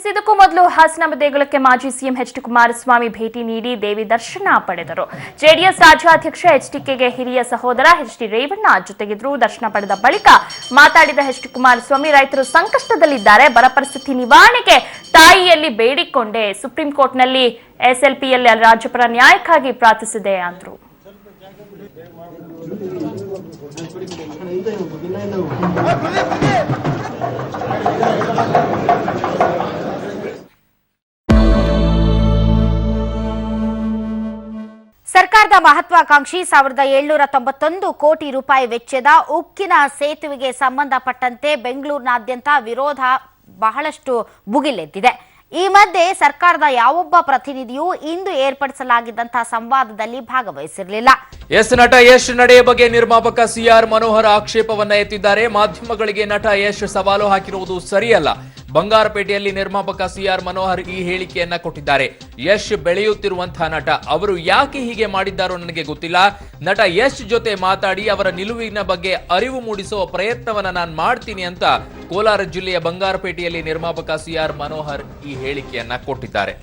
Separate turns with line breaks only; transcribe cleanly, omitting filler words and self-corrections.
ಇದಕ್ಕೂ ಮೊದಲು ಹಾಸನ ದೇಗುಲಕ್ಕೆ ಮಾಜಿ ಸಿಎಂ ಎಚ್.ಡಿ. ಕುಮಾರಸ್ವಾಮಿ ಭೇಟಿ ನೀಡಿ ದೇವಿ ದರ್ಶನ ಪಡೆದರು. ಜೆಡಿಎಸ್ ರಾಜ್ಯಾಧ್ಯಕ್ಷ ಎಚ್.ಡಿ.ಕೆಗೆ ಹಿರಿಯ ಸಹೋದರ ಎಚ್.ಡಿ. ರೇವಣ್ಣ ಜೊತೆಗಿದ್ರು. ದರ್ಶನ ಪಡೆದ ಬಳಿಕ ಮಾತಾಡಿದ ಎಚ್.ಡಿ. ಕುಮಾರಸ್ವಾಮಿ, ರೈತರು ಸಂಕಷ್ಟದಲ್ಲಿದ್ದಾರೆ, ಬರ ಪರಿಸ್ಥಿತಿ ನಿವಾರಣೆಗೆ ತಾಯಿಯಲ್ಲಿ ಬೇಡಿಕೊಂಡೆ, ಸುಪ್ರೀಂ ಕೋರ್ಟ್ನಲ್ಲಿ ಎಸ್ಎಲ್ಪಿಯಲ್ಲಿ ರಾಜ್ಯಪರ ನ್ಯಾಯಕ್ಕಾಗಿ ಪ್ರಾರ್ಥಿಸಿದೆ ಅಂದ್ರು.
ಸರ್ಕಾರದ ಮಹತ್ವಾಕಾಂಕ್ಷಿ 1791 ಕೋಟಿ ರೂಪಾಯಿ ವೆಚ್ಚದ ಉಕ್ಕಿನ ಸೇತುವೆಗೆ ಸಂಬಂಧಪಟ್ಟಂತೆ ಬೆಂಗಳೂರಿನಾದ್ಯಂತ ವಿರೋಧ ಬಹಳಷ್ಟು ಭುಗಿಲೆದ್ದಿದೆ. ಈ ಮಧ್ಯೆ ಸರ್ಕಾರದ ಯಾವೊಬ್ಬ ಪ್ರತಿನಿಧಿಯೂ ಇಂದು ಏರ್ಪಡಿಸಲಾಗಿದ್ದಂತಹ ಸಂವಾದದಲ್ಲಿ ಭಾಗವಹಿಸಿರಲಿಲ್ಲ.
ನಟ ಯಶ್ ನಡೆಯ ಬಗ್ಗೆ ನಿರ್ಮಾಪಕ ಸಿಆರ್ ಮನೋಹರ್ ಆಕ್ಷೇಪವನ್ನ ಎತ್ತಿದ್ದಾರೆ. ಮಾಧ್ಯಮಗಳಿಗೆ ನಟ ಯಶ್ ಸವಾಲು ಹಾಕಿರುವುದು ಸರಿಯಲ್ಲ. ಬಂಗಾರಪೇಟೆಯಲ್ಲಿ ನಿರ್ಮಾಪಕ ಸಿಆರ್ ಮನೋಹರ್ ಈ ಹೇಳಿಕೆಯನ್ನ ಕೊಟ್ಟಿದ್ದಾರೆ. ಯಶ್ ಬೆಳೆಯುತ್ತಿರುವಂತಹ ನಟ, ಅವರು ಯಾಕೆ ಹೀಗೆ ಮಾಡಿದ್ದಾರೋ ನನಗೆ ಗೊತ್ತಿಲ್ಲ. ನಟ ಯಶ್ ಜೊತೆ ಮಾತಾಡಿ ಅವರ ನಿಲುವಿನ ಬಗ್ಗೆ ಅರಿವು ಮೂಡಿಸುವ ಪ್ರಯತ್ನವನ್ನ ನಾನು ಮಾಡ್ತೀನಿ ಅಂತ ಕೋಲಾರ ಜಿಲ್ಲೆಯ ಬಂಗಾರಪೇಟೆಯಲ್ಲಿ ನಿರ್ಮಾಪಕ ಸಿಆರ್ ಮನೋಹರ್ ಈ ಹೇಳಿಕೆಯನ್ನ ಕೊಟ್ಟಿದ್ದಾರೆ.